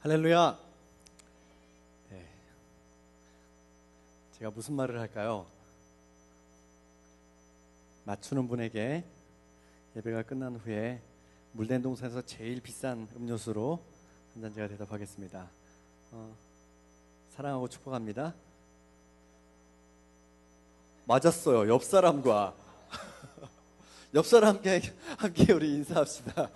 할렐루야. 네. 제가 무슨 말을 할까요? 맞추는 분에게 예배가 끝난 후에 물된 동산에서 제일 비싼 음료수로 한 잔 제가 대답하겠습니다. 사랑하고 축복합니다. 맞았어요. 옆 사람과 옆 사람과 함께 우리 인사합시다.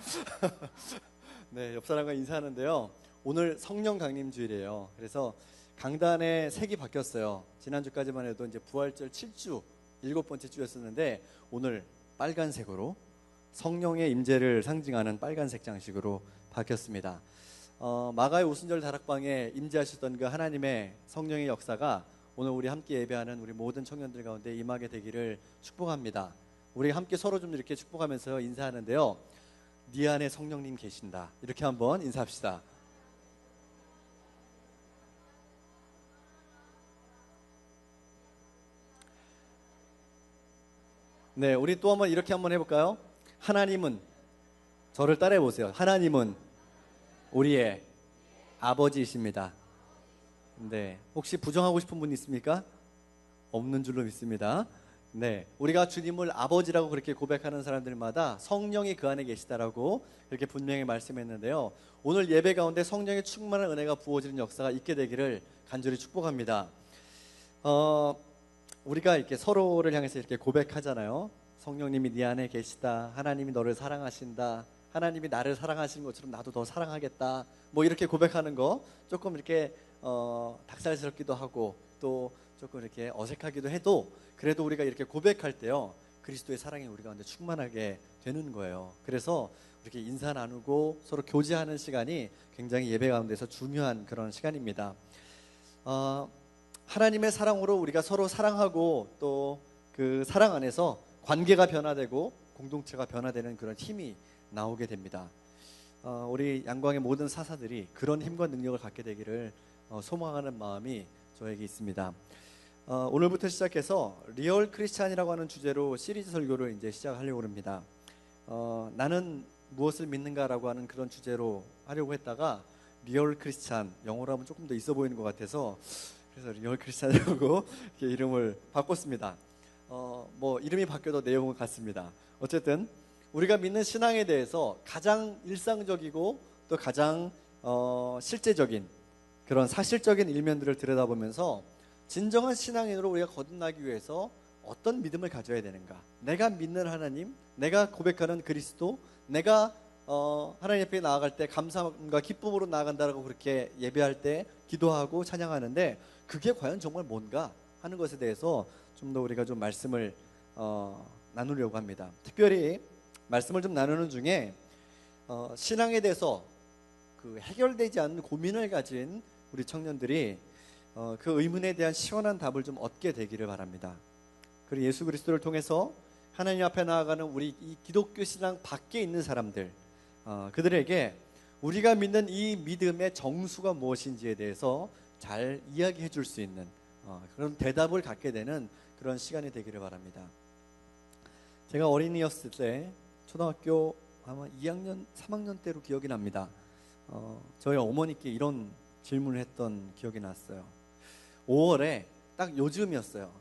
네, 옆 사람과 인사하는데요. 오늘 성령 강림 주일이에요. 그래서 강단의 색이 바뀌었어요. 지난주까지만 해도 이제 부활절 7주 7번째 주였었는데 오늘 빨간색으로 성령의 임재를 상징하는 빨간색 장식으로 바뀌었습니다. 마가의 오순절 다락방에 임재하셨던 그 하나님의 성령의 역사가 오늘 우리 함께 예배하는 우리 모든 청년들 가운데 임하게 되기를 축복합니다. 우리 함께 서로 좀 이렇게 축복하면서 인사하는데요. 네 안에 성령님 계신다. 이렇게 한번 인사합시다. 네, 우리 또 한번 이렇게 한번 해볼까요? 하나님은, 저를 따라해 보세요. 하나님은 우리의 아버지이십니다. 네, 혹시 부정하고 싶은 분 있습니까? 없는 줄로 믿습니다. 네, 우리가 주님을 아버지라고 그렇게 고백하는 사람들마다 성령이 그 안에 계시다라고 그렇게 분명히 말씀했는데요. 오늘 예배 가운데 성령의 충만한 은혜가 부어지는 역사가 있게 되기를 간절히 축복합니다. 우리가 이렇게 서로를 향해서 이렇게 고백하잖아요. 성령님이 네 안에 계시다. 하나님이 너를 사랑하신다. 하나님이 나를 사랑하시는 것처럼 나도 더 사랑하겠다. 뭐 이렇게 고백하는 거 조금 이렇게 닭살스럽기도 하고 또 조금 이렇게 어색하기도 해도 그래도 우리가 이렇게 고백할 때요, 그리스도의 사랑이 우리 가운데 충만하게 되는 거예요. 그래서 이렇게 인사 나누고 서로 교제하는 시간이 굉장히 예배 가운데서 중요한 그런 시간입니다. 하나님의 사랑으로 우리가 서로 사랑하고 또 그 사랑 안에서 관계가 변화되고 공동체가 변화되는 그런 힘이 나오게 됩니다. 우리 양광의 모든 사사들이 그런 힘과 능력을 갖게 되기를 소망하는 마음이 저에게 있습니다. 오늘부터 시작해서 리얼 크리스찬이라고 하는 주제로 시리즈 설교를 이제 시작하려고 합니다. 나는 무엇을 믿는가라고 하는 그런 주제로 하려고 했다가 리얼 크리스찬, 영어로 하면 조금 더 있어 보이는 것 같아서 그래서 리얼 크리스찬이라고 이렇게 이름을 바꿨습니다. 뭐 이름이 바뀌어도 내용은 같습니다. 어쨌든 우리가 믿는 신앙에 대해서 가장 일상적이고 또 가장 실제적인 그런 사실적인 일면들을 들여다보면서 진정한 신앙인으로 우리가 거듭나기 위해서 어떤 믿음을 가져야 되는가, 내가 믿는 하나님, 내가 고백하는 그리스도, 내가 하나님 앞에 나아갈 때 감사함과 기쁨으로 나아간다라고 그렇게 예배할 때 기도하고 찬양하는데 그게 과연 정말 뭔가 하는 것에 대해서 좀 더 우리가 좀 말씀을 나누려고 합니다. 특별히 말씀을 좀 나누는 중에 신앙에 대해서 그 해결되지 않는 고민을 가진 우리 청년들이 그 의문에 대한 시원한 답을 좀 얻게 되기를 바랍니다. 그리고 예수 그리스도를 통해서 하나님 앞에 나아가는 우리 이 기독교 신앙 밖에 있는 사람들, 그들에게 우리가 믿는 이 믿음의 정수가 무엇인지에 대해서 잘 이야기해 줄 수 있는 그런 대답을 갖게 되는 그런 시간이 되기를 바랍니다. 제가 어린이였을 때 초등학교 아마 2학년, 3학년 때로 기억이 납니다. 저희 어머니께 이런 질문을 했던 기억이 났어요. 5월에 딱 요즘이었어요.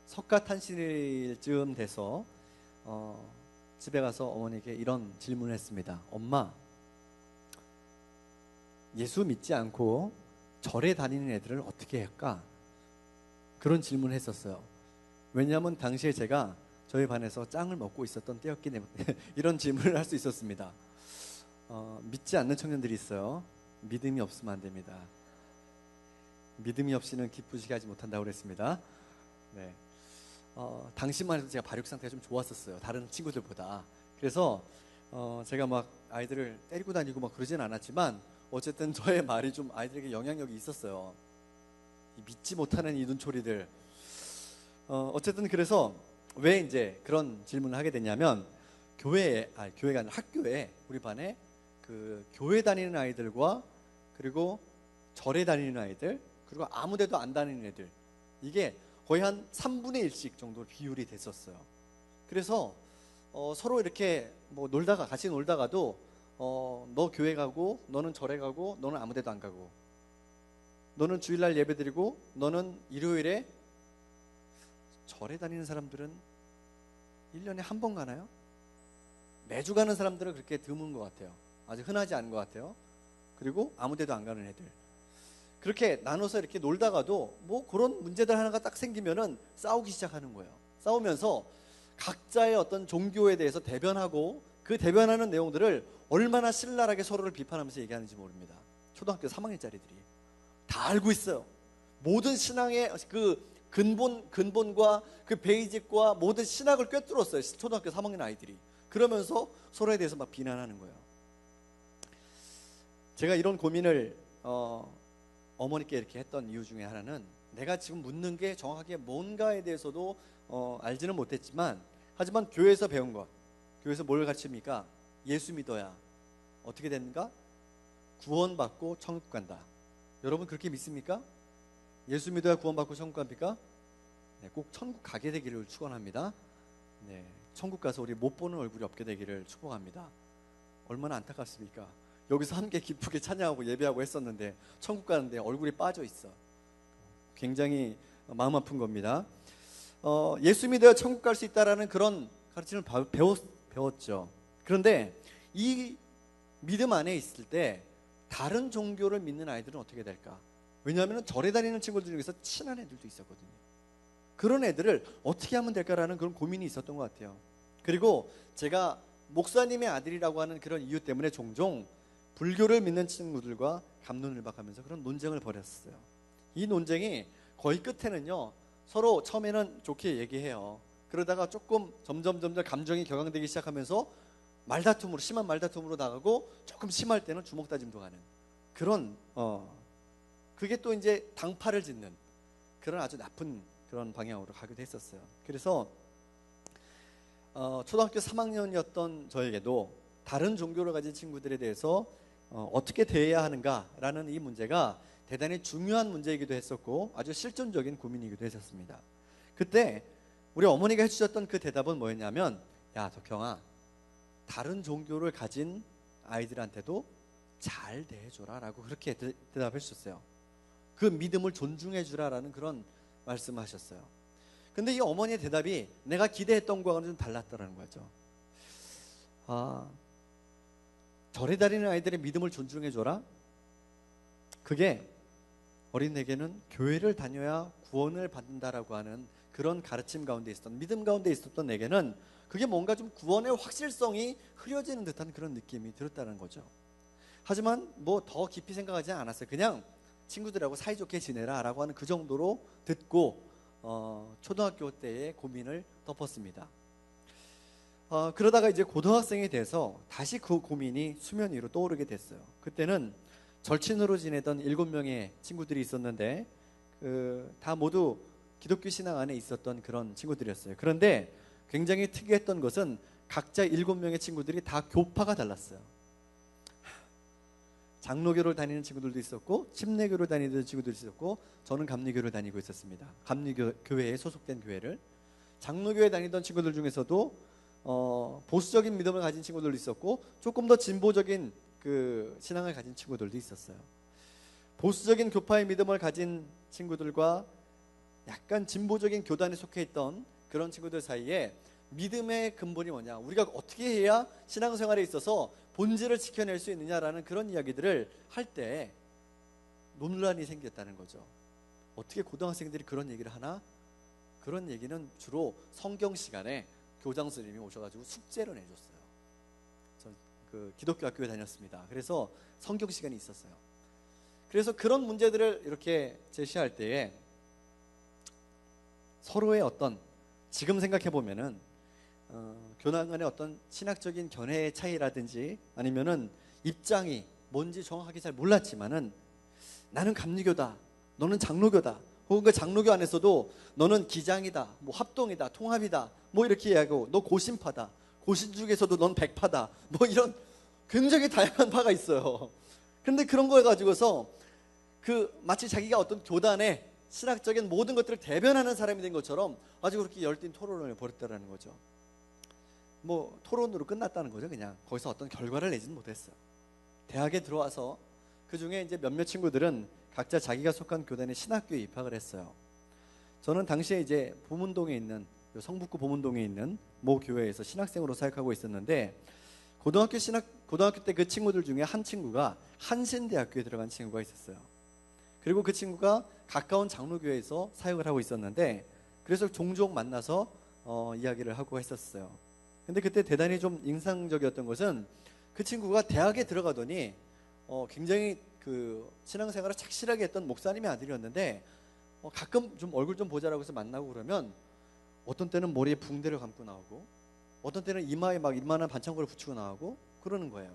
석가탄신일쯤 돼서 집에 가서 어머니에게 이런 질문을 했습니다. 엄마, 예수 믿지 않고 절에 다니는 애들을 어떻게 할까? 그런 질문을 했었어요. 왜냐하면 당시에 제가 저희 반에서 짱을 먹고 있었던 때였기 때문에 이런 질문을 할 수 있었습니다. 믿지 않는 청년들이 있어요. 믿음이 없으면 안 됩니다. 믿음이 없이는 기쁘시게 하지 못한다고 그랬습니다. 네. 당시만 해도 제가 발육 상태가 좀 좋았었어요. 다른 친구들보다. 그래서 제가 막 아이들을 때리고 다니고 막 그러진 않았지만 어쨌든 저의 말이 좀 아이들에게 영향력이 있었어요. 믿지 못하는 이 눈초리들. 어쨌든 그래서 왜 이제 그런 질문을 하게 됐냐면 교회가 아니라 학교에 우리 반에 그 교회 다니는 아이들과 그리고 절에 다니는 아이들 그리고 아무데도 안 다니는 애들, 이게 거의 한 3분의 1씩 정도 비율이 됐었어요. 그래서 서로 이렇게 뭐 같이 놀다가도 너 교회 가고 너는 절에 가고 너는 아무 데도 안 가고, 너는 주일날 예배 드리고 너는 일요일에 절에 다니는 사람들은 1년에 한 번 가나요? 매주 가는 사람들은 그렇게 드문 것 같아요. 아주 흔하지 않은 것 같아요. 그리고 아무 데도 안 가는 애들, 그렇게 나눠서 이렇게 놀다가도 뭐 그런 문제들 하나가 딱 생기면은 싸우기 시작하는 거예요. 싸우면서 각자의 어떤 종교에 대해서 대변하고, 그 대변하는 내용들을 얼마나 신랄하게 서로를 비판하면서 얘기하는지 모릅니다. 초등학교 3학년짜리들이 다 알고 있어요. 모든 신앙의 그 근본과 그 베이직과 모든 신학을 꿰뚫었어요. 초등학교 3학년 아이들이. 그러면서 서로에 대해서 막 비난하는 거예요. 제가 이런 고민을 어머니께 이렇게 했던 이유 중에 하나는, 내가 지금 묻는 게 정확하게 뭔가에 대해서도 알지는 못했지만, 하지만 교회에서 배운 것, 교회에서 뭘 가르칩니까? 예수 믿어야 어떻게 됩니까? 구원받고 천국 간다. 여러분 그렇게 믿습니까? 예수 믿어야 구원받고 천국 갑니까? 네, 꼭 천국 가게 되기를 축원합니다. 네, 천국 가서 우리 못 보는 얼굴이 없게 되기를 축복합니다. 얼마나 안타깝습니까? 여기서 함께 기쁘게 찬양하고 예배하고 했었는데 천국 가는데 얼굴이 빠져 있어. 굉장히 마음 아픈 겁니다. 예수 믿어야 천국 갈 수 있다라는 그런 가르침을 배웠죠. 그런데 이 믿음 안에 있을 때 다른 종교를 믿는 아이들은 어떻게 될까? 왜냐하면 절에 다니는 친구들 중에서 친한 애들도 있었거든요. 그런 애들을 어떻게 하면 될까라는 그런 고민이 있었던 것 같아요. 그리고 제가 목사님의 아들이라고 하는 그런 이유 때문에 종종 불교를 믿는 친구들과 갑론을박하면서 그런 논쟁을 벌였어요. 이 논쟁이 거의 끝에는요, 서로 처음에는 좋게 얘기해요. 그러다가 조금 점점 감정이 격앙되기 시작하면서 말다툼으로, 심한 말다툼으로 나가고, 조금 심할 때는 주먹 다짐도 가는 그런 그게 또 이제 당파를 짓는 그런 아주 나쁜 그런 방향으로 가기도 했었어요. 그래서 초등학교 3학년이었던 저에게도 다른 종교를 가진 친구들에 대해서 어떻게 대해야 하는가라는 이 문제가 대단히 중요한 문제이기도 했었고, 아주 실존적인 고민이기도 했었습니다. 그때 우리 어머니가 해주셨던 그 대답은 뭐였냐면, 야 덕형아, 다른 종교를 가진 아이들한테도 잘 대해줘라 라고 그렇게 대답해 주셨어요. 그 믿음을 존중해 주라라는 그런 말씀하셨어요. 근데 이 어머니의 대답이 내가 기대했던 거와는 좀 달랐더라는 거죠. 절에 다니는 아이들의 믿음을 존중해 줘라? 그게 어린에게는 교회를 다녀야 구원을 받는다라고 하는 그런 가르침 가운데 있었던, 믿음 가운데 있었던 내게는 그게 뭔가 좀 구원의 확실성이 흐려지는 듯한 그런 느낌이 들었다는 거죠. 하지만 뭐 더 깊이 생각하지 않았어요. 그냥 친구들하고 사이좋게 지내라 라고 하는 그 정도로 듣고 초등학교 때의 고민을 덮었습니다. 그러다가 이제 고등학생이 돼서 다시 그 고민이 수면 위로 떠오르게 됐어요. 그때는 절친으로 지내던 7명의 친구들이 있었는데 다 모두 기독교 신앙 안에 있었던 그런 친구들이었어요. 그런데 굉장히 특이했던 것은 각자 7명의 친구들이 다 교파가 달랐어요. 장로교를 다니는 친구들도 있었고, 침례교를 다니는 친구들도 있었고, 저는 감리교를 다니고 있었습니다. 감리교회에 소속된 교회를. 장로교에 다니던 친구들 중에서도 보수적인 믿음을 가진 친구들도 있었고, 조금 더 진보적인 그 신앙을 가진 친구들도 있었어요. 보수적인 교파의 믿음을 가진 친구들과 약간 진보적인 교단에 속해 있던 그런 친구들 사이에 믿음의 근본이 뭐냐, 우리가 어떻게 해야 신앙생활에 있어서 본질을 지켜낼 수 있느냐라는 그런 이야기들을 할 때 논란이 생겼다는 거죠. 어떻게 고등학생들이 그런 얘기를 하나? 그런 얘기는 주로 성경 시간에 교장 선생님이 오셔가지고 숙제를 내줬어요. 전 그 기독교 학교에 다녔습니다. 그래서 성경 시간이 있었어요. 그래서 그런 문제들을 이렇게 제시할 때에 서로의 어떤, 지금 생각해 보면은 교단 간의 어떤 신학적인 견해의 차이라든지 아니면은 입장이 뭔지 정확하게 잘 몰랐지만은, 나는 감리교다, 너는 장로교다, 혹은 그 장로교 안에서도 너는 기장이다, 뭐 합동이다, 통합이다, 뭐 이렇게 이야기하고, 너 고신파다, 고신 중에서도 넌 백파다, 뭐 이런 굉장히 다양한 파가 있어요. 그런데 그런 걸 가지고서 마치 자기가 어떤 교단의 신학적인 모든 것들을 대변하는 사람이 된 것처럼 아주 그렇게 열띤 토론을 벌였다라는 거죠. 뭐 토론으로 끝났다는 거죠. 그냥 거기서 어떤 결과를 내지는 못했어요. 대학에 들어와서 그 중에 이제 몇몇 친구들은 각자 자기가 속한 교단의 신학교에 입학을 했어요. 저는 당시에 이제 보문동에 있는 성북구 보문동에 있는 모 교회에서 신학생으로 사역하고 있었는데 고등학교 때 그 친구들 중에 한 친구가 한신대학교에 들어간 친구가 있었어요. 그리고 그 친구가 가까운 장로교회에서 사역을 하고 있었는데 그래서 종종 만나서 이야기를 하고 했었어요. 근데 그때 대단히 좀 인상적이었던 것은 그 친구가 대학에 들어가더니 굉장히 그 신앙생활을 착실하게 했던 목사님의 아들이었는데 가끔 좀 얼굴 좀 보자라고 해서 만나고 그러면 어떤 때는 머리에 붕대를 감고 나오고 어떤 때는 이마에 막 이만한 반창고를 붙이고 나오고 그러는 거예요.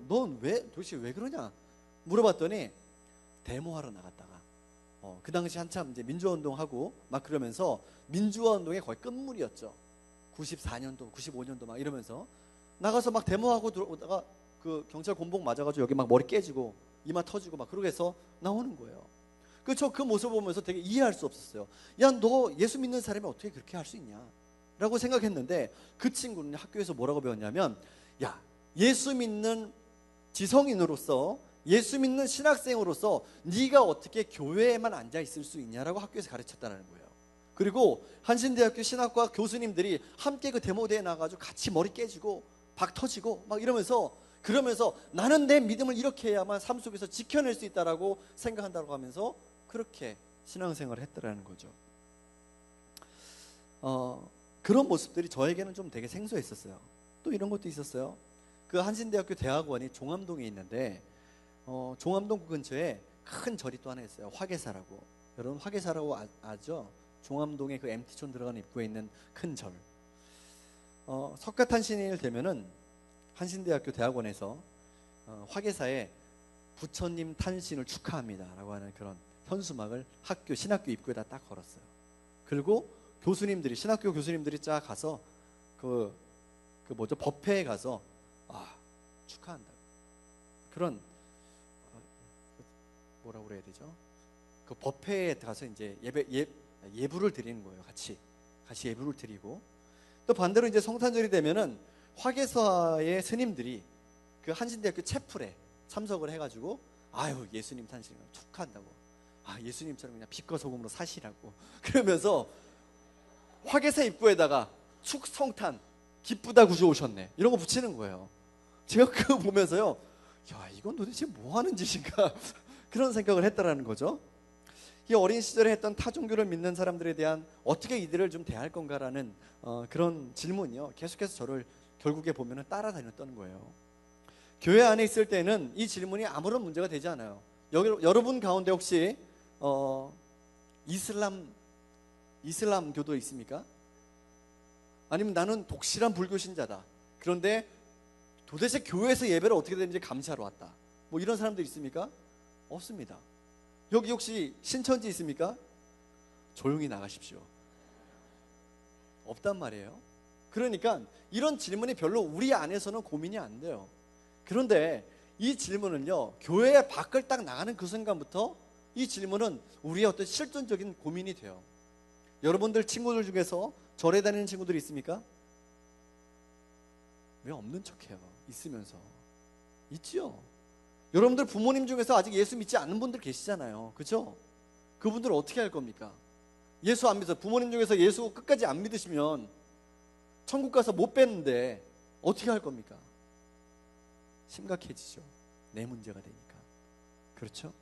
넌 도대체 왜 그러냐 물어봤더니 데모하러 나갔다가 그 당시 한참 이제 민주화운동하고 막 그러면서 민주화운동의 거의 끝물이었죠. 94년도, 95년도 막 이러면서 나가서 막 데모하고 들어오다가 그 경찰 곤봉 맞아가지고 여기 막 머리 깨지고 이마 터지고 막 그러고 해서 나오는 거예요. 그래서 그 모습을 보면서 되게 이해할 수 없었어요. 야, 너 예수 믿는 사람이 어떻게 그렇게 할 수 있냐? 라고 생각했는데 그 친구는 학교에서 뭐라고 배웠냐면 야, 예수 믿는 지성인으로서 예수 믿는 신학생으로서 네가 어떻게 교회에만 앉아 있을 수 있냐라고 학교에서 가르쳤다는 거예요. 그리고 한신대학교 신학과 교수님들이 함께 그 데모대에 나가가지고 같이 머리 깨지고 박 터지고 막 이러면서 그러면서 나는 내 믿음을 이렇게 해야만 삶 속에서 지켜낼 수 있다라고 생각한다고 하면서 그렇게 신앙생활을 했더라는 거죠. 그런 모습들이 저에게는 좀 되게 생소했었어요. 또 이런 것도 있었어요. 그 한신대학교 대학원이 종암동에 있는데 종암동 근처에 큰 절이 또 하나 있어요. 화계사라고. 여러분 화계사라고 아죠? 종암동에 그 MT촌 들어가는 입구에 있는 큰 절. 석가탄신일 되면은 한신대학교 대학원에서 화계사에 부처님 탄신을 축하합니다라고 하는 그런 현수막을 신학교 입구에다 딱 걸었어요. 그리고 신학교 교수님들이 쫙 가서 법회에 가서 축하한다. 그런 뭐라고 그래야 되죠? 그 법회에 가서 이제 예부를 드리는 거예요. 같이 예부를 드리고 또 반대로 이제 성탄절이 되면은 화계사의 스님들이 그 한신대학교 채플에 참석을 해가지고 예수님 탄신을 축하한다고. 예수님처럼 그냥 빛과 소금으로 사시라고. 그러면서 화계사 입구에다가 축성탄 기쁘다 구주오셨네 이런 거 붙이는 거예요. 제가 그거 보면서요, 야, 이건 도대체 뭐 하는 짓인가 그런 생각을 했다라는 거죠. 이 어린 시절에 했던 타종교를 믿는 사람들에 대한 어떻게 이들을 좀 대할 건가라는 그런 질문이요. 계속해서 저를 결국에 보면은 따라다녔던 거예요. 교회 안에 있을 때는 이 질문이 아무런 문제가 되지 않아요. 여러분 가운데 혹시 이슬람교도 있습니까? 아니면 나는 독실한 불교 신자다. 그런데 도대체 교회에서 예배를 어떻게 되는지 감시하러 왔다. 뭐 이런 사람들 있습니까? 없습니다. 여기 혹시 신천지 있습니까? 조용히 나가십시오. 없단 말이에요. 그러니까 이런 질문이 별로 우리 안에서는 고민이 안 돼요. 그런데 이 질문은요, 교회 밖을 딱 나가는 그 순간부터 이 질문은 우리의 어떤 실존적인 고민이 돼요. 여러분들 친구들 중에서 절에 다니는 친구들이 있습니까? 왜 없는 척해요? 있으면서. 있지요. 여러분들 부모님 중에서 아직 예수 믿지 않는 분들 계시잖아요. 그죠? 그분들 어떻게 할 겁니까? 예수 안 믿어서 부모님 중에서 예수 끝까지 안 믿으시면 천국 가서 못 뺐는데 어떻게 할 겁니까? 심각해지죠. 내 문제가 되니까. 그렇죠?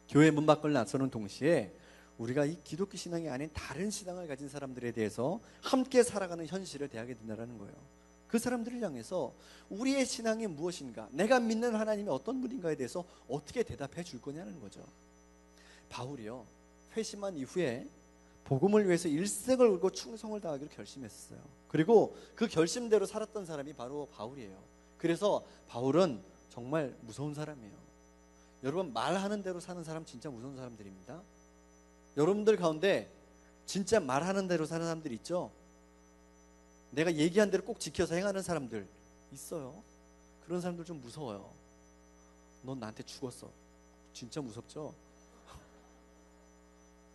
교회 문 밖을 나서는 동시에 우리가 이 기독교 신앙이 아닌 다른 신앙을 가진 사람들에 대해서 함께 살아가는 현실을 대하게 된다는 거예요. 그 사람들을 향해서 우리의 신앙이 무엇인가, 내가 믿는 하나님이 어떤 분인가에 대해서 어떻게 대답해 줄 거냐는 거죠. 바울이요, 회심한 이후에 복음을 위해서 일생을 울고 충성을 다하기로 결심했어요. 그리고 그 결심대로 살았던 사람이 바로 바울이에요. 그래서 바울은 정말 무서운 사람이에요. 여러분, 말하는 대로 사는 사람 진짜 무서운 사람들입니다. 여러분들 가운데 진짜 말하는 대로 사는 사람들 있죠? 내가 얘기한 대로 꼭 지켜서 행하는 사람들 있어요. 그런 사람들 좀 무서워요. 넌 나한테 죽었어. 진짜 무섭죠?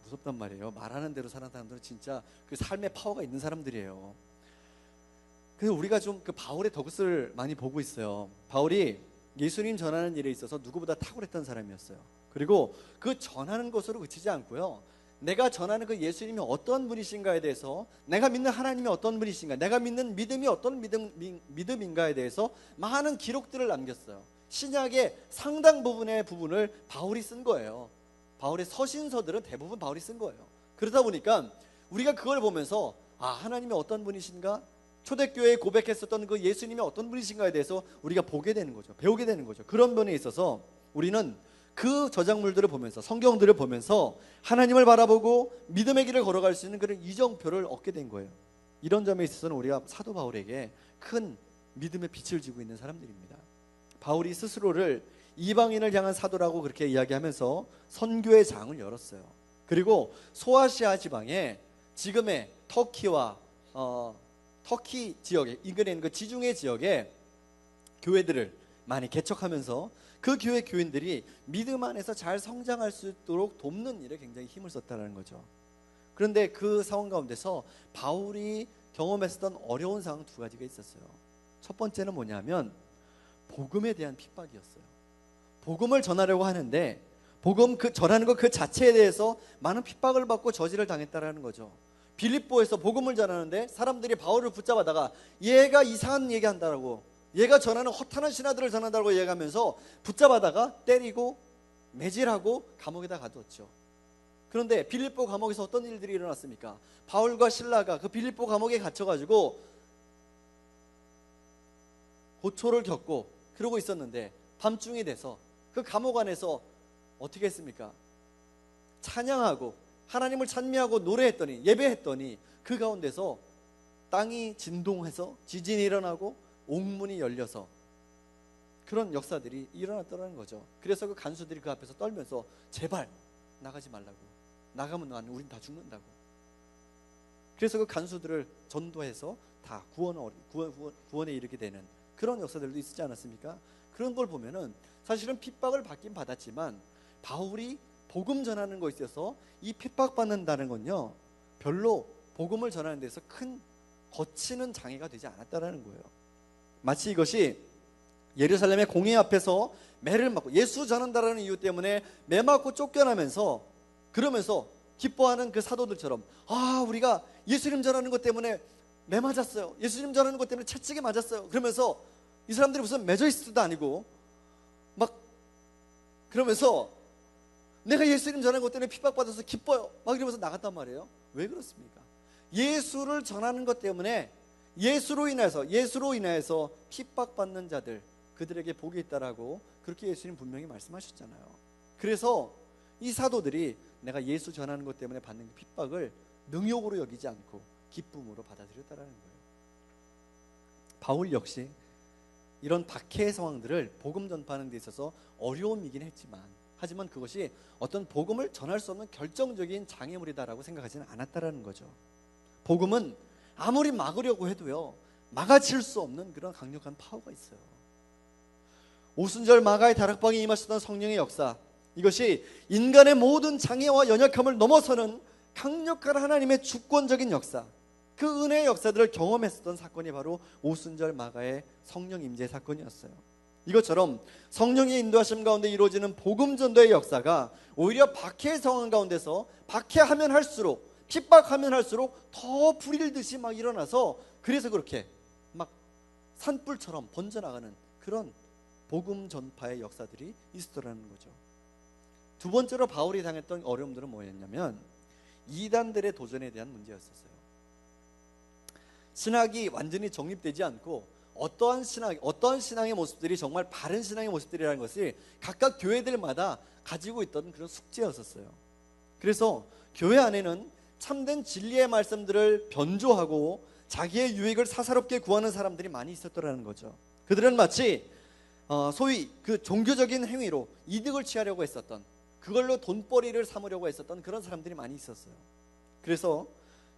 무섭단 말이에요. 말하는 대로 사는 사람들은 진짜 그 삶의 파워가 있는 사람들이에요. 그래서 우리가 좀 그 바울의 덕을 많이 보고 있어요. 바울이 예수님 전하는 일에 있어서 누구보다 탁월했던 사람이었어요. 그리고 그 전하는 것으로 그치지 않고요, 내가 전하는 그 예수님이 어떤 분이신가에 대해서, 내가 믿는 하나님이 어떤 분이신가, 내가 믿는 믿음이 어떤 믿음인가에 대해서 많은 기록들을 남겼어요. 신약의 상당 부분의 부분을 바울이 쓴 거예요. 바울의 서신서들은 대부분 바울이 쓴 거예요. 그러다 보니까 우리가 그걸 보면서 하나님이 어떤 분이신가, 초대교회에 고백했었던 그 예수님이 어떤 분이신가에 대해서 우리가 보게 되는 거죠. 배우게 되는 거죠. 그런 면에 있어서 우리는 그 저작물들을 보면서, 성경들을 보면서 하나님을 바라보고 믿음의 길을 걸어갈 수 있는 그런 이정표를 얻게 된 거예요. 이런 점에 있어서는 우리가 사도 바울에게 큰 믿음의 빛을 지고 있는 사람들입니다. 바울이 스스로를 이방인을 향한 사도라고 그렇게 이야기하면서 선교의 장을 열었어요. 그리고 소아시아 지방에 지금의 터키와 터키 지역에 인근에 그 지중해 지역에 교회들을 많이 개척하면서 그 교회 교인들이 믿음 안에서 잘 성장할 수 있도록 돕는 일에 굉장히 힘을 썼다는 거죠. 그런데 그 상황 가운데서 바울이 경험했었던 어려운 상황 두 가지가 있었어요. 첫 번째는 뭐냐면 복음에 대한 핍박이었어요. 복음을 전하려고 하는데 복음 전하는 것 그 자체에 대해서 많은 핍박을 받고 저지를 당했다라는 거죠. 빌립보에서 복음을 전하는데 사람들이 바울을 붙잡아다가 얘가 이상한 얘기한다라고, 얘가 전하는 허탄한 신화들을 전한다고 얘기하면서 붙잡아다가 때리고 매질하고 감옥에다 가두었죠. 그런데 빌립보 감옥에서 어떤 일들이 일어났습니까? 바울과 실라가 그 빌립보 감옥에 갇혀가지고 고초를 겪고 그러고 있었는데 밤중이 돼서 그 감옥 안에서 어떻게 했습니까? 찬양하고 하나님을 찬미하고 노래했더니, 예배했더니 그 가운데서 땅이 진동해서 지진이 일어나고 옥문이 열려서 그런 역사들이 일어났다는 거죠. 그래서 그 간수들이 그 앞에서 떨면서 제발 나가지 말라고, 나가면 우린 다 죽는다고. 그래서 그 간수들을 전도해서 다 구원에 이르게 되는 그런 역사들도 있지 않았습니까? 그런 걸 보면은 사실은 핍박을 받긴 받았지만 바울이 복음 전하는 것에 있어서 이 핍박받는다는 건요, 별로 복음을 전하는 데서 큰 거치는 장애가 되지 않았다는 거예요. 마치 이것이 예루살렘의 공회 앞에서 매를 맞고 예수 전한다라는 이유 때문에 매 맞고 쫓겨나면서 그러면서 기뻐하는 그 사도들처럼, 우리가 예수님 전하는 것 때문에 매 맞았어요, 예수님 전하는 것 때문에 채찍에 맞았어요, 그러면서 이 사람들이 무슨 메조이스트도 아니고 막 그러면서 내가 예수님 전하는 것 때문에 핍박받아서 기뻐요 막 이러면서 나갔단 말이에요. 왜 그렇습니까? 예수를 전하는 것 때문에 예수로 인하여서 핍박받는 자들, 그들에게 복이 있다라고 그렇게 예수님 분명히 말씀하셨잖아요. 그래서 이 사도들이 내가 예수 전하는 것 때문에 받는 핍박을 능욕으로 여기지 않고 기쁨으로 받아들였다라는 거예요. 바울 역시 이런 박해의 상황들을 복음 전파하는 데 있어서 어려움이긴 하지만 그것이 어떤 복음을 전할 수 없는 결정적인 장애물이다라고 생각하지는 않았다라는 거죠. 복음은 아무리 막으려고 해도요, 막아칠 수 없는 그런 강력한 파워가 있어요. 오순절 마가의 다락방에 임하셨던 성령의 역사, 이것이 인간의 모든 장애와 연약함을 넘어서는 강력한 하나님의 주권적인 역사, 그 은혜의 역사들을 경험했었던 사건이 바로 오순절 마가의 성령 임재 사건이었어요. 이것처럼 성령의 인도하심 가운데 이루어지는 복음 전도의 역사가 오히려 박해의 상황 가운데서 박해하면 할수록, 핍박하면 할수록 더 불일 듯이 막 일어나서, 그래서 그렇게 막 산불처럼 번져나가는 그런 복음 전파의 역사들이 있었더라는 거죠. 두 번째로 바울이 당했던 어려움들은 뭐였냐면 이단들의 도전에 대한 문제였었어요. 신학이 완전히 정립되지 않고 어떠한 신앙의 모습들이 정말 바른 신앙의 모습들이라는 것을 각각 교회들마다 가지고 있던 그런 숙제였었어요. 그래서 교회 안에는 참된 진리의 말씀들을 변조하고 자기의 유익을 사사롭게 구하는 사람들이 많이 있었더라는 거죠. 그들은 마치 소위 그 종교적인 행위로 이득을 취하려고 했었던, 그걸로 돈벌이를 삼으려고 했었던 그런 사람들이 많이 있었어요. 그래서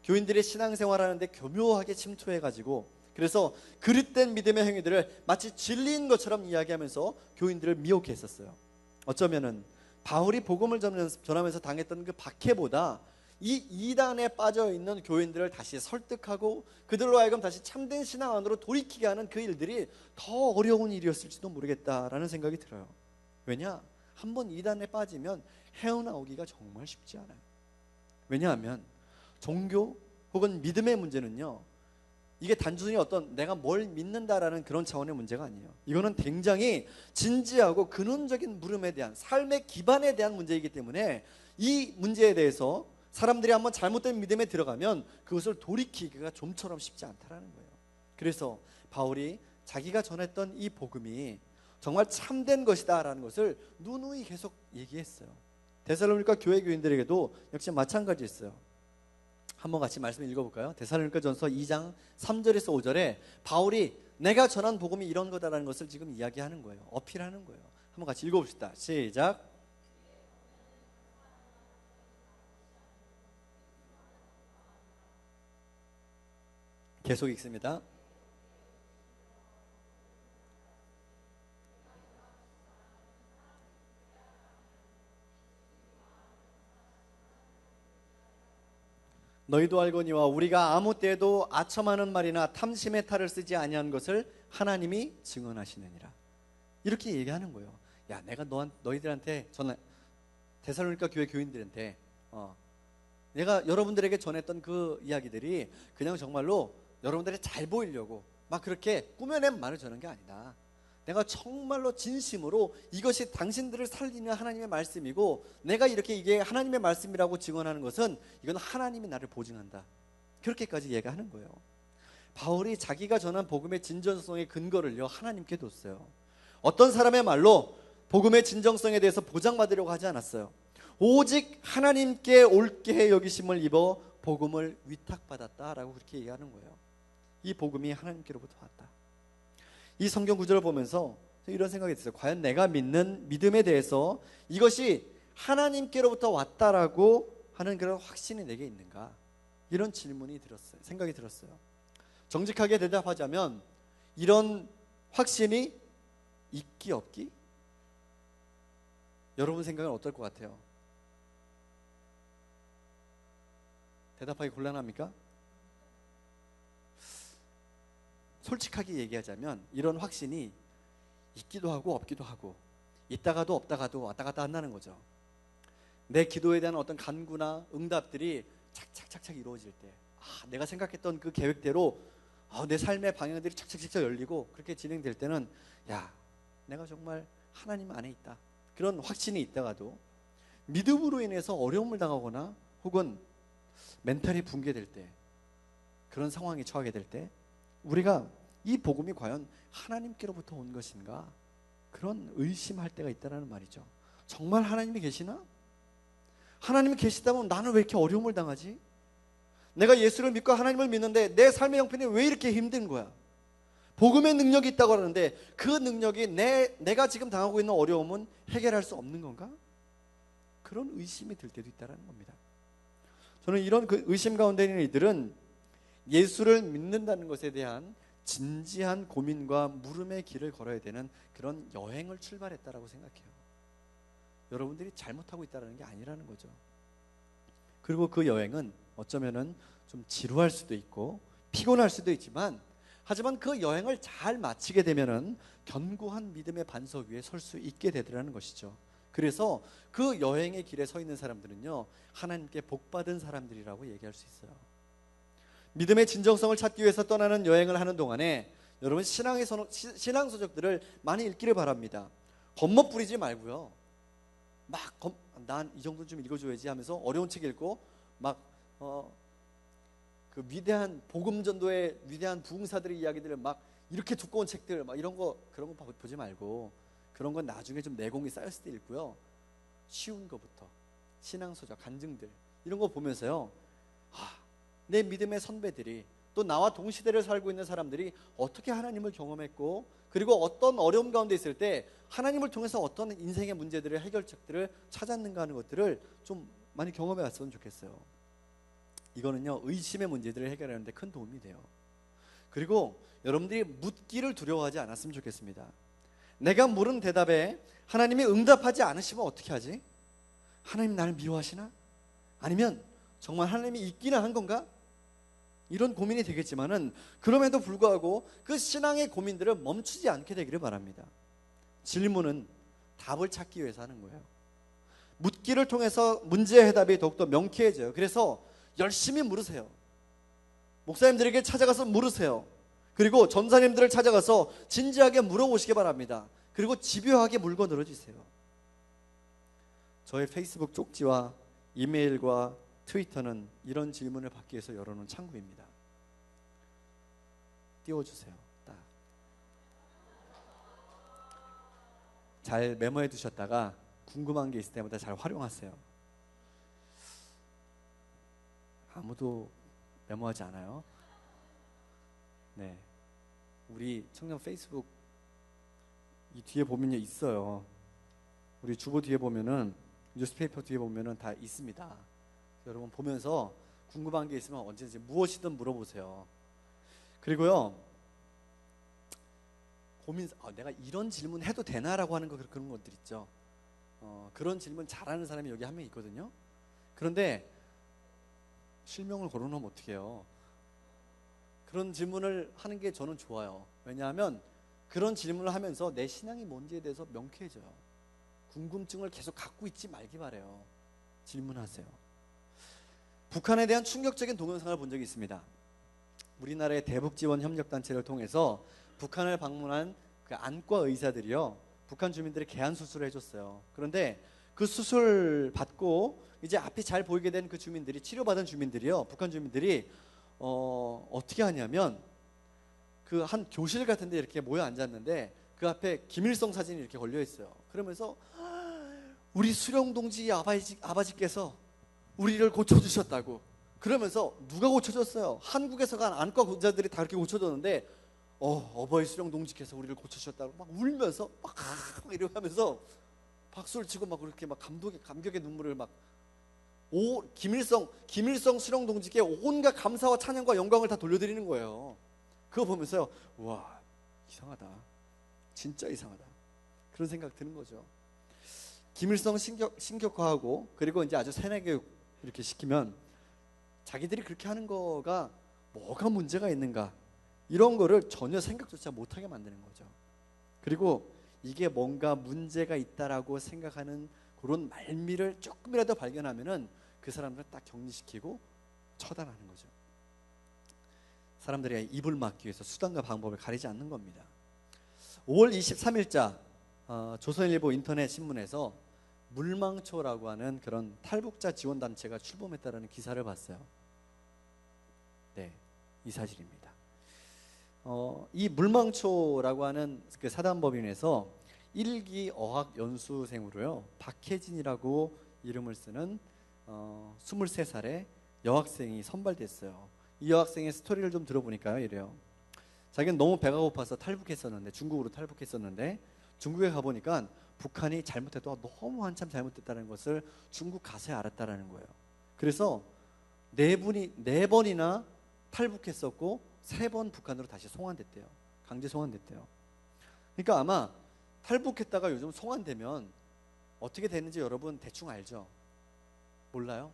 교인들의 신앙생활하는데 교묘하게 침투해가지고, 그래서 그릇된 믿음의 행위들을 마치 진리인 것처럼 이야기하면서 교인들을 미혹해 했었어요. 어쩌면은 바울이 복음을 전하면서 당했던 그 박해보다 이 이단에 빠져 있는 교인들을 다시 설득하고 그들로 하여금 다시 참된 신앙 안으로 돌이키게 하는 그 일들이 더 어려운 일이었을지도 모르겠다라는 생각이 들어요. 왜냐? 한번 이단에 빠지면 헤어나오기가 정말 쉽지 않아요. 왜냐하면 종교 혹은 믿음의 문제는요, 이게 단순히 어떤 내가 뭘 믿는다라는 그런 차원의 문제가 아니에요. 이거는 굉장히 진지하고 근원적인 물음에 대한, 삶의 기반에 대한 문제이기 때문에 이 문제에 대해서 사람들이 한번 잘못된 믿음에 들어가면 그것을 돌이키기가 좀처럼 쉽지 않다라는 거예요. 그래서 바울이 자기가 전했던 이 복음이 정말 참된 것이다라는 것을 누누이 계속 얘기했어요. 데살로니가 교회 교인들에게도 역시 마찬가지였어요. 한번 같이 말씀 읽어볼까요? 데살로니가전서 2장 3절에서 5절에 바울이 내가 전한 복음이 이런 거다라는 것을 지금 이야기하는 거예요. 어필하는 거예요. 한번 같이 읽어봅시다. 시작. 계속 읽습니다. 너희도 알거니와 우리가 아무 때에도 아첨하는 말이나 탐심의 탈을 쓰지 아니한 것을 하나님이 증언하시느니라. 이렇게 얘기하는 거예요. 야, 내가 너희들한테 데살로니가 교회 교인들한테 내가 여러분들에게 전했던 그 이야기들이 그냥 정말로 여러분들이 잘 보이려고 막 그렇게 꾸며낸 말을 전한 게 아니다. 내가 정말로 진심으로 이것이 당신들을 살리는 하나님의 말씀이고, 내가 이렇게 이게 하나님의 말씀이라고 증언하는 것은 이건 하나님이 나를 보증한다. 그렇게까지 얘기하는 거예요. 바울이 자기가 전한 복음의 진정성의 근거를요, 하나님께 뒀어요. 어떤 사람의 말로 복음의 진정성에 대해서 보장받으려고 하지 않았어요. 오직 하나님께 옳게 여기심을 입어 복음을 위탁받았다라고 그렇게 얘기하는 거예요. 이 복음이 하나님께로부터 왔다. 이 성경 구절을 보면서 이런 생각이 들었어요. 과연 내가 믿는 믿음에 대해서 이것이 하나님께로부터 왔다라고 하는 그런 확신이 내게 있는가? 이런 질문이 들었어요. 생각이 들었어요. 정직하게 대답하자면 이런 확신이 있기 없기? 여러분 생각은 어떨 것 같아요? 대답하기 곤란합니까? 솔직하게 얘기하자면 이런 확신이 있기도 하고 없기도 하고, 있다가도 없다가도 왔다 갔다 한다는 거죠. 내 기도에 대한 어떤 간구나 응답들이 착착착착 이루어질 때, 내가 생각했던 그 계획대로 내 삶의 방향들이 착착착착 열리고 그렇게 진행될 때는 야, 내가 정말 하나님 안에 있다, 그런 확신이 있다가도 믿음으로 인해서 어려움을 당하거나 혹은 멘탈이 붕괴될 때, 그런 상황에 처하게 될 때 우리가 이 복음이 과연 하나님께로부터 온 것인가, 그런 의심할 때가 있다는 말이죠. 정말 하나님이 계시나? 하나님이 계시다면 나는 왜 이렇게 어려움을 당하지? 내가 예수를 믿고 하나님을 믿는데 내 삶의 형편이 왜 이렇게 힘든 거야? 복음의 능력이 있다고 하는데 그 능력이 내가 지금 당하고 있는 어려움은 해결할 수 없는 건가? 그런 의심이 들 때도 있다는 겁니다. 저는 이런 그 의심 가운데 있는 이들은 예수를 믿는다는 것에 대한 진지한 고민과 물음의 길을 걸어야 되는 그런 여행을 출발했다라고 생각해요. 여러분들이 잘못하고 있다는 게 아니라는 거죠. 그리고 그 여행은 어쩌면은 좀 지루할 수도 있고 피곤할 수도 있지만, 하지만 그 여행을 잘 마치게 되면은 견고한 믿음의 반석 위에 설 수 있게 되더라는 것이죠. 그래서 그 여행의 길에 서 있는 사람들은요, 하나님께 복받은 사람들이라고 얘기할 수 있어요. 믿음의 진정성을 찾기 위해서 떠나는 여행을 하는 동안에 여러분 신앙 서적들을 많이 읽기를 바랍니다. 겉멋 부리지 말고요. 난 이 정도 좀 읽어줘야지 하면서 어려운 책 읽고 그 위대한 복음 전도의 위대한 부흥사들의 이야기들을 이렇게 두꺼운 책들 이런 거 그런 거 보지 말고, 그런 건 나중에 좀 내공이 쌓였을 때 읽고요. 쉬운 거부터 신앙 서적 간증들 이런 거 보면서요. 내 믿음의 선배들이, 또 나와 동시대를 살고 있는 사람들이 어떻게 하나님을 경험했고, 그리고 어떤 어려움 가운데 있을 때 하나님을 통해서 어떤 인생의 문제들의 해결책들을 찾았는가 하는 것들을 좀 많이 경험해 왔으면 좋겠어요. 이거는요, 의심의 문제들을 해결하는 데 큰 도움이 돼요. 그리고 여러분들이 묻기를 두려워하지 않았으면 좋겠습니다. 내가 물은 대답에 하나님이 응답하지 않으시면 어떻게 하지? 하나님 나를 미워하시나? 아니면 정말 하나님이 있기는 한 건가? 이런 고민이 되겠지만은 그럼에도 불구하고 그 신앙의 고민들을 멈추지 않게 되기를 바랍니다. 질문은 답을 찾기 위해서 하는 거예요. 묻기를 통해서 문제의 해답이 더욱더 명쾌해져요. 그래서 열심히 물으세요. 목사님들에게 찾아가서 물으세요. 그리고 전사님들을 찾아가서 진지하게 물어보시기 바랍니다. 그리고 집요하게 물고 늘어지세요. 저의 페이스북 쪽지와 이메일과 트위터는 이런 질문을 받기 위해서 열어놓은 창구입니다. 띄워주세요. 딱. 잘 메모해 두셨다가 궁금한 게 있을 때마다 잘 활용하세요. 아무도 메모하지 않아요? 네. 우리 청년 페이스북 이 뒤에 보면요 있어요. 우리 주보 뒤에 보면은 뉴스페이퍼 뒤에 보면은 다 있습니다. 여러분 보면서 궁금한 게 있으면 언제든지 무엇이든 물어보세요. 그리고요 내가 이런 질문 해도 되나라고 하는 그런 것들 있죠. 그런 질문 잘하는 사람이 여기 한 명 있거든요. 그런데 실명을 거론하면 어떡해요. 그런 질문을 하는 게 저는 좋아요. 왜냐하면 그런 질문을 하면서 내 신앙이 뭔지에 대해서 명쾌해져요. 궁금증을 계속 갖고 있지 말기 바래요. 질문하세요. 북한에 대한 충격적인 동영상을 본 적이 있습니다. 우리나라의 대북지원협력단체를 통해서 북한을 방문한 그 안과 의사들이요, 북한 주민들의 개안 수술을 해줬어요. 그런데 그 수술 받고 이제 앞이 잘 보이게 된 그 주민들이, 치료받은 주민들이요, 북한 주민들이 어떻게 하냐면 그 한 교실 같은데 이렇게 모여 앉았는데 그 앞에 김일성 사진이 이렇게 걸려 있어요. 그러면서 우리 수령동지 아버지께서 우리를 고쳐주셨다고. 그러면서 누가 고쳐줬어요? 한국에서 간 안과 의사들이 다 그렇게 고쳐줬는데 어버이 수령동지께서 우리를 고쳐주셨다고 막 울면서 막 이러고 하면서 박수를 치고 막 그렇게 막 감격의 눈물을 막 김일성 수령동지께 온갖 감사와 찬양과 영광을 다 돌려드리는 거예요. 그거 보면서요, 우와, 이상하다. 진짜 이상하다. 그런 생각 드는 거죠. 김일성 신격화하고 그리고 이제 아주 세뇌교육 이렇게 시키면 자기들이 그렇게 하는 거가 뭐가 문제가 있는가, 이런 거를 전혀 생각조차 못하게 만드는 거죠. 그리고 이게 뭔가 문제가 있다라고 생각하는 그런 말미를 조금이라도 발견하면은 그 사람들을 딱 격리시키고 처단하는 거죠. 사람들의 입을 막기 위해서 수단과 방법을 가리지 않는 겁니다. 5월 23일자 조선일보 인터넷 신문에서 물망초라고 하는 그런 탈북자 지원단체가 출범했다는 기사를 봤어요. 네, 이 사실입니다. 이 물망초라고 하는 그 사단법인에서 1기 어학 연수생으로요, 박혜진이라고 이름을 쓰는 23살의 여학생이 선발됐어요. 이 여학생의 스토리를 좀 들어보니까요, 이래요. 자기는 너무 배가 고파서 탈북했었는데, 중국으로 탈북했었는데 중국에 가보니까 북한이 잘못해도 너무 한참 잘못됐다는 것을 중국 가서야 알았다라는 거예요. 그래서 네 번이나 탈북했었고 3번 북한으로 다시 송환됐대요. 강제 송환됐대요. 그러니까 아마 탈북했다가 요즘 송환되면 어떻게 되는지 여러분 대충 알죠? 몰라요?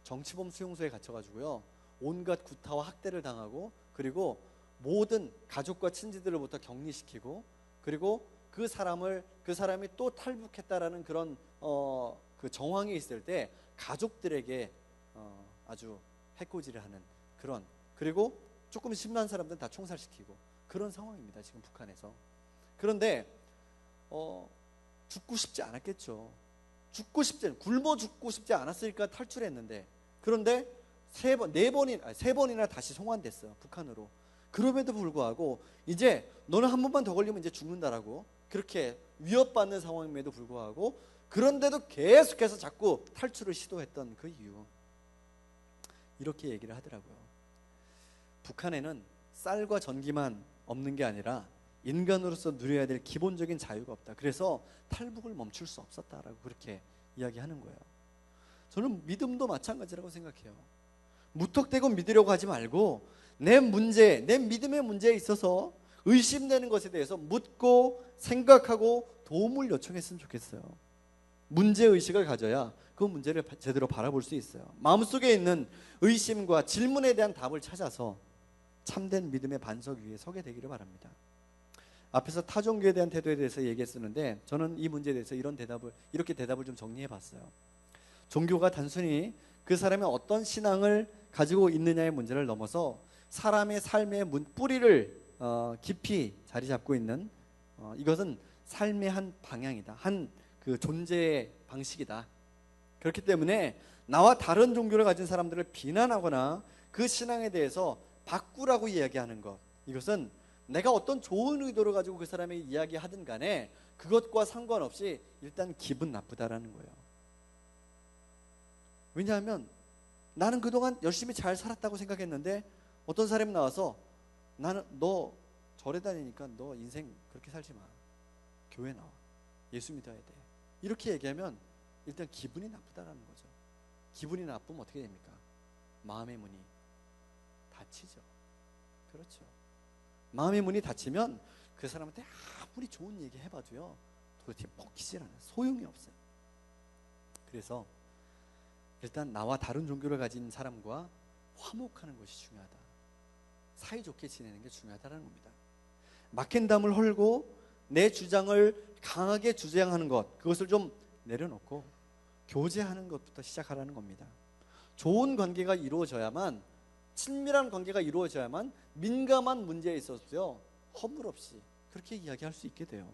정치범 수용소에 갇혀가지고요, 온갖 구타와 학대를 당하고, 그리고 모든 가족과 친지들로부터 격리시키고, 그리고 그 사람이 또 탈북했다라는 그런 그 정황이 있을 때 가족들에게 아주 해코지를 하는 그런, 그리고 조금 심한 사람들은 다 총살시키고 그런 상황입니다, 지금 북한에서. 그런데 죽고 싶지 않았겠죠. 굶어 죽고 싶지 않았으니까 탈출했는데, 그런데 3번이나 다시 송환됐어요, 북한으로. 그럼에도 불구하고 이제 너는 한 번만 더 걸리면 이제 죽는다라고 그렇게 위협받는 상황임에도 불구하고, 그런데도 계속해서 자꾸 탈출을 시도했던 그 이유, 이렇게 얘기를 하더라고요. 북한에는 쌀과 전기만 없는 게 아니라 인간으로서 누려야 될 기본적인 자유가 없다. 그래서 탈북을 멈출 수 없었다라고 그렇게 이야기하는 거예요. 저는 믿음도 마찬가지라고 생각해요. 무턱대고 믿으려고 하지 말고 내 믿음의 문제에 있어서 의심되는 것에 대해서 묻고 생각하고 도움을 요청했으면 좋겠어요. 문제의식을 가져야 그 문제를 제대로 바라볼 수 있어요. 마음속에 있는 의심과 질문에 대한 답을 찾아서 참된 믿음의 반석 위에 서게 되기를 바랍니다. 앞에서 타종교에 대한 태도에 대해서 얘기했었는데 저는 이 문제에 대해서 이렇게 대답을 좀 정리해 봤어요. 종교가 단순히 그 사람이 어떤 신앙을 가지고 있느냐의 문제를 넘어서 사람의 삶의 뿌리를 깊이 자리 잡고 있는 이것은 삶의 한 방향이다. 한 그 존재의 방식이다. 그렇기 때문에 나와 다른 종교를 가진 사람들을 비난하거나 그 신앙에 대해서 바꾸라고 이야기하는 것, 이것은 내가 어떤 좋은 의도를 가지고 그 사람에게 이야기하든 간에 그것과 상관없이 일단 기분 나쁘다라는 거예요. 왜냐하면 나는 그동안 열심히 잘 살았다고 생각했는데 어떤 사람이 나와서 나는 너 절에 다니니까 너 인생 그렇게 살지 마. 교회 나와. 예수 믿어야 돼. 이렇게 얘기하면 일단 기분이 나쁘다라는 거죠. 기분이 나쁘면 어떻게 됩니까? 마음의 문이 닫히죠. 그렇죠. 마음의 문이 닫히면 그 사람한테 아무리 좋은 얘기 해봐도요 도대체 먹히질 않아요. 소용이 없어요. 그래서 일단 나와 다른 종교를 가진 사람과 화목하는 것이 중요하다. 사이좋게 지내는 게 중요하다는 겁니다. 막힌담을 헐고 내 주장을 강하게 주장하는 것, 그것을 좀 내려놓고 교제하는 것부터 시작하라는 겁니다. 좋은 관계가 이루어져야만, 친밀한 관계가 이루어져야만 민감한 문제에 있어서요 허물 없이 그렇게 이야기할 수 있게 돼요.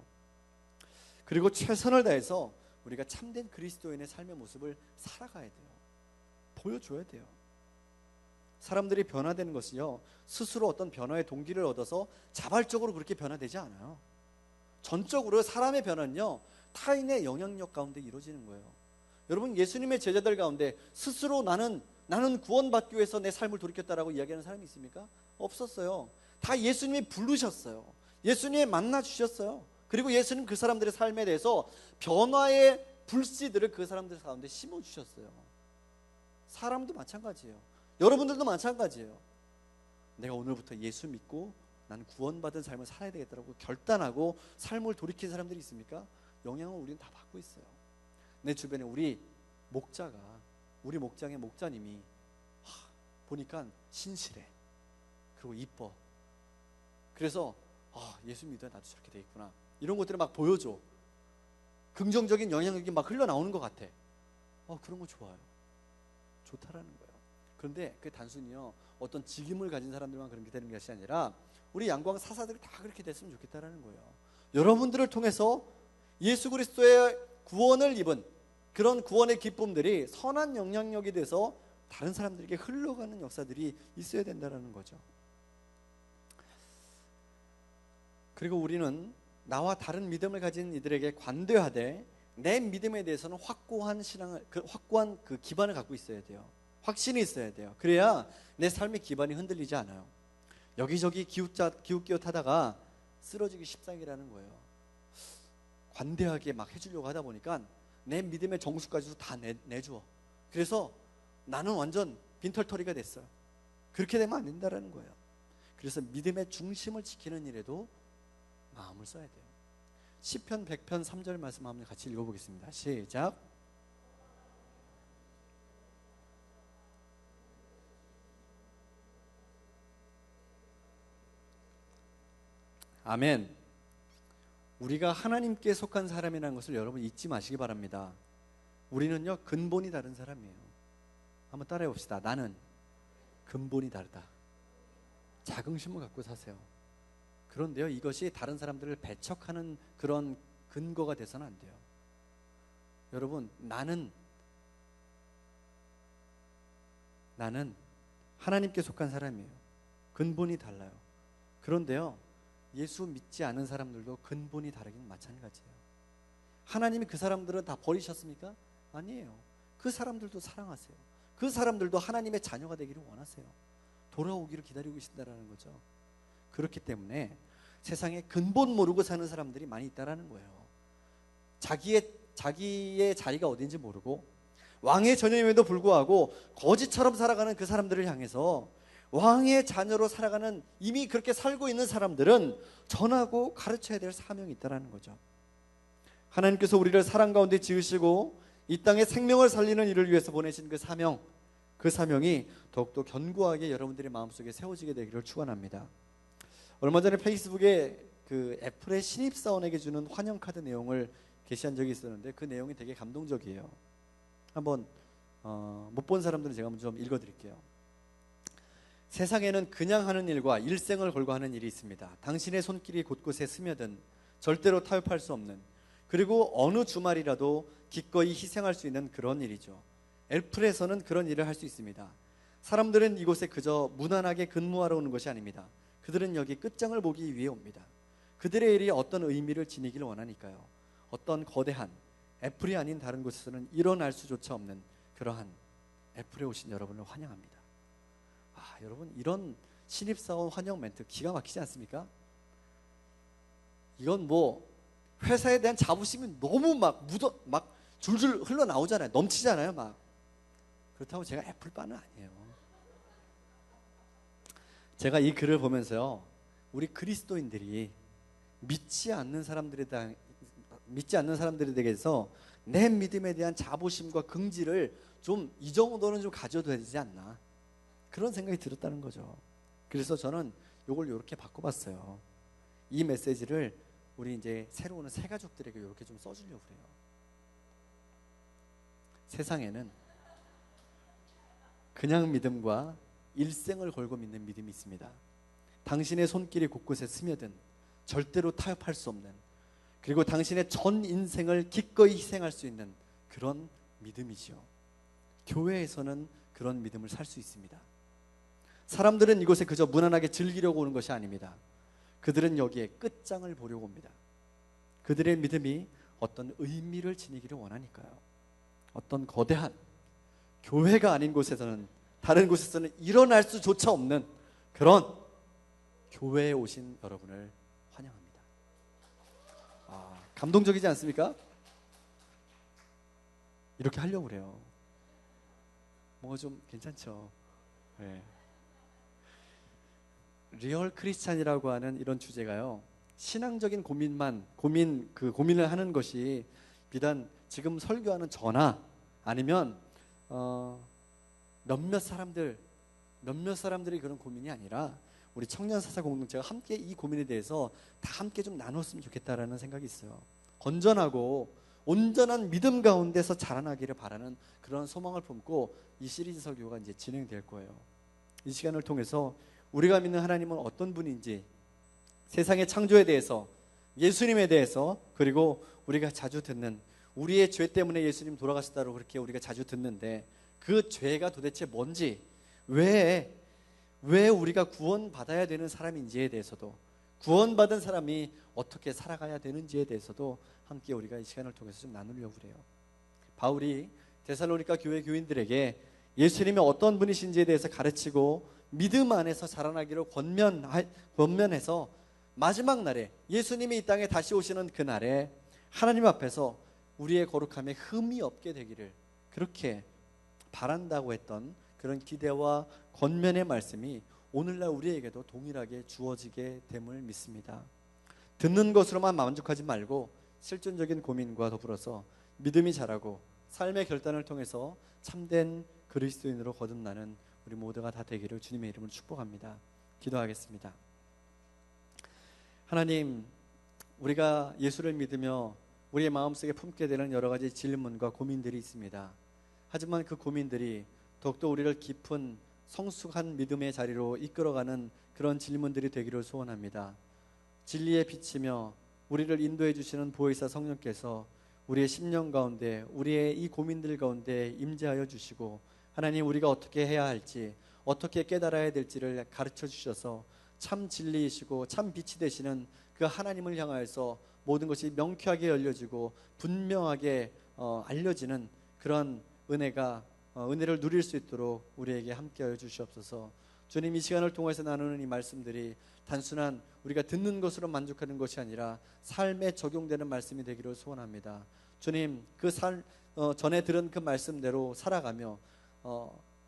그리고 최선을 다해서 우리가 참된 그리스도인의 삶의 모습을 살아가야 돼요. 보여줘야 돼요. 사람들이 변화되는 것은요 스스로 어떤 변화의 동기를 얻어서 자발적으로 그렇게 변화되지 않아요. 전적으로 사람의 변화는요 타인의 영향력 가운데 이루어지는 거예요. 여러분, 예수님의 제자들 가운데 스스로 나는 구원받기 위해서 내 삶을 돌이켰다라고 이야기하는 사람이 있습니까? 없었어요. 다 예수님이 부르셨어요. 예수님이 만나 주셨어요. 그리고 예수님 그 사람들의 삶에 대해서 변화의 불씨들을 그 사람들 가운데 심어 주셨어요. 사람도 마찬가지예요. 여러분들도 마찬가지예요. 내가 오늘부터 예수 믿고 나는 구원받은 삶을 살아야 되겠다고 결단하고 삶을 돌이킨 사람들이 있습니까? 영향을 우리는 다 받고 있어요. 내 주변에 우리 목장의 목자님이 보니까 신실해. 그리고 이뻐. 그래서 예수 믿어야 나도 저렇게 되겠구나. 이런 것들을 막 보여줘. 긍정적인 영향력이 막 흘러나오는 것 같아. 그런 거 좋아요. 좋다라는 거예요. 그런데 그게 단순히요 어떤 직임을 가진 사람들만 그렇게 되는 것이 아니라 우리 양광 사사들이 다 그렇게 됐으면 좋겠다라는 거예요. 여러분들을 통해서 예수 그리스도의 구원을 입은 그런 구원의 기쁨들이 선한 영향력이 돼서 다른 사람들에게 흘러가는 역사들이 있어야 된다는 거죠. 그리고 우리는 나와 다른 믿음을 가진 이들에게 관대하되 내 믿음에 대해서는 확고한 그 기반을 갖고 있어야 돼요. 확신이 있어야 돼요. 그래야 내 삶의 기반이 흔들리지 않아요. 여기저기 기웃기웃하다가 쓰러지기 십상이라는 거예요. 관대하게 막 해주려고 하다 보니까 내 믿음의 정수까지도 다 내주어. 그래서 나는 완전 빈털터리가 됐어요. 그렇게 되면 안 된다는 거예요. 그래서 믿음의 중심을 지키는 일에도 마음을 써야 돼요. 시편 100편 3절 말씀 한번 같이 읽어보겠습니다. 시작. 아멘. 우리가 하나님께 속한 사람이라는 것을 여러분 잊지 마시기 바랍니다. 우리는요 근본이 다른 사람이에요. 한번 따라해 봅시다. 나는 근본이 다르다. 자긍심을 갖고 사세요. 그런데요 이것이 다른 사람들을 배척하는 그런 근거가 돼서는 안 돼요. 여러분, 나는 하나님께 속한 사람이에요. 근본이 달라요. 그런데요 예수 믿지 않은 사람들도 근본이 다르긴 마찬가지예요. 하나님이 그 사람들은 다 버리셨습니까? 아니에요. 그 사람들도 사랑하세요. 그 사람들도 하나님의 자녀가 되기를 원하세요. 돌아오기를 기다리고 계신다라는 거죠. 그렇기 때문에 세상에 근본 모르고 사는 사람들이 많이 있다라는 거예요. 자기의 자리가 어딘지 모르고 왕의 자녀임에도 불구하고 거지처럼 살아가는 그 사람들을 향해서 왕의 자녀로 살아가는 이미 그렇게 살고 있는 사람들은 전하고 가르쳐야 될 사명이 있다는 거죠. 하나님께서 우리를 사랑 가운데 지으시고 이 땅에 생명을 살리는 일을 위해서 보내신 그 사명이 더욱더 견고하게 여러분들의 마음속에 세워지게 되기를 축원합니다. 얼마 전에 페이스북에 그 애플의 신입사원에게 주는 환영 카드 내용을 게시한 적이 있었는데 그 내용이 되게 감동적이에요. 한번 못 본 사람들은 제가 좀 읽어드릴게요. 세상에는 그냥 하는 일과 일생을 걸고 하는 일이 있습니다. 당신의 손길이 곳곳에 스며든 절대로 타협할 수 없는, 그리고 어느 주말이라도 기꺼이 희생할 수 있는 그런 일이죠. 애플에서는 그런 일을 할 수 있습니다. 사람들은 이곳에 그저 무난하게 근무하러 오는 것이 아닙니다. 그들은 여기 끝장을 보기 위해 옵니다. 그들의 일이 어떤 의미를 지니기를 원하니까요. 어떤 거대한 애플이 아닌 다른 곳에서는 일어날 수조차 없는 그러한 애플에 오신 여러분을 환영합니다. 여러분, 이런 신입사원 환영 멘트 기가 막히지 않습니까? 이건 뭐 회사에 대한 자부심이 너무 막 줄줄 흘러나오잖아요. 넘치잖아요. 막. 그렇다고 제가 애플파는 아니에요. 제가 이 글을 보면서요, 우리 그리스도인들이 믿지 않는 사람들에 대해서 내 믿음에 대한 자부심과 긍지를 좀 이 정도는 좀 가져도 되지 않나, 그런 생각이 들었다는 거죠. 그래서 저는 이걸 이렇게 바꿔봤어요. 이 메시지를 우리 이제 새로 오는 새 가족들에게 이렇게 좀 써주려고 그래요. 세상에는 그냥 믿음과 일생을 걸고 믿는 믿음이 있습니다. 당신의 손길이 곳곳에 스며든 절대로 타협할 수 없는, 그리고 당신의 전 인생을 기꺼이 희생할 수 있는 그런 믿음이죠. 교회에서는 그런 믿음을 살 수 있습니다. 사람들은 이곳에 그저 무난하게 즐기려고 오는 것이 아닙니다. 그들은 여기에 끝장을 보려고 옵니다. 그들의 믿음이 어떤 의미를 지니기를 원하니까요. 어떤 거대한 교회가 아닌 곳에서는, 다른 곳에서는 일어날 수조차 없는 그런 교회에 오신 여러분을 환영합니다. 감동적이지 않습니까? 이렇게 하려고 그래요. 뭔가 좀 괜찮죠? 네. 리얼 크리스찬이라고 하는 이런 주제가요, 신앙적인 고민을 하는 것이 비단 지금 설교하는 저나 아니면 몇몇 사람들이 그런 고민이 아니라 우리 청년사사 공동체가 함께 이 고민에 대해서 다 함께 좀 나눴으면 좋겠다라는 생각이 있어요. 건전하고 온전한 믿음 가운데서 자라나기를 바라는 그런 소망을 품고 이 시리즈 설교가 이제 진행될 거예요. 이 시간을 통해서 우리가 믿는 하나님은 어떤 분인지, 세상의 창조에 대해서, 예수님에 대해서, 그리고 우리가 자주 듣는 우리의 죄 때문에 예수님 돌아가셨다고 그렇게 우리가 자주 듣는데 그 죄가 도대체 뭔지, 왜 우리가 구원받아야 되는 사람인지에 대해서도, 구원받은 사람이 어떻게 살아가야 되는지에 대해서도 함께 우리가 이 시간을 통해서 좀 나누려고 그래요. 바울이 데살로니가 교회 교인들에게 예수님이 어떤 분이신지에 대해서 가르치고 믿음 안에서 자라나기를 권면해서 마지막 날에, 예수님이 이 땅에 다시 오시는 그날에 하나님 앞에서 우리의 거룩함에 흠이 없게 되기를 그렇게 바란다고 했던 그런 기대와 권면의 말씀이 오늘날 우리에게도 동일하게 주어지게 됨을 믿습니다. 듣는 것으로만 만족하지 말고 실존적인 고민과 더불어서 믿음이 자라고 삶의 결단을 통해서 참된 그리스도인으로 거듭나는 우리 모두가 다 되기를 주님의 이름으로 축복합니다. 기도하겠습니다. 하나님, 우리가 예수를 믿으며 우리의 마음속에 품게 되는 여러 가지 질문과 고민들이 있습니다. 하지만 그 고민들이 더욱더 우리를 깊은 성숙한 믿음의 자리로 이끌어가는 그런 질문들이 되기를 소원합니다. 진리에 비치며 우리를 인도해 주시는 보혜사 성령께서 우리의 심령 가운데, 우리의 이 고민들 가운데 임재하여 주시고, 하나님, 우리가 어떻게 해야 할지, 어떻게 깨달아야 될지를 가르쳐 주셔서 참 진리이시고 참 빛이 되시는 그 하나님을 향하여서 모든 것이 명쾌하게 열려지고 분명하게 알려지는 그런 은혜를 누릴 수 있도록 우리에게 함께하여 주시옵소서. 주님, 이 시간을 통해서 나누는 이 말씀들이 단순한 우리가 듣는 것으로 만족하는 것이 아니라 삶에 적용되는 말씀이 되기를 소원합니다. 주님, 전에 들은 그 말씀대로 살아가며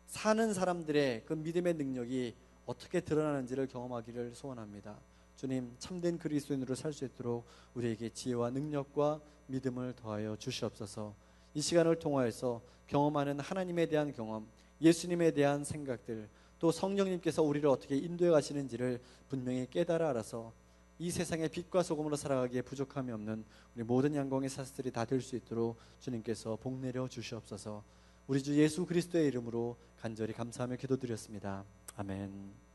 사는 사람들의 그 믿음의 능력이 어떻게 드러나는지를 경험하기를 소원합니다. 주님, 참된 그리스도인으로 살 수 있도록 우리에게 지혜와 능력과 믿음을 더하여 주시옵소서. 이 시간을 통하여서 경험하는 하나님에 대한 경험, 예수님에 대한 생각들, 또 성령님께서 우리를 어떻게 인도해 가시는지를 분명히 깨달아 알아서 이 세상의 빛과 소금으로 살아가기에 부족함이 없는 우리 모든 양광의 사슬들이 다 될 수 있도록 주님께서 복 내려 주시옵소서. 우리 주 예수 그리스도의 이름으로 간절히 감사하며 기도드렸습니다. 아멘.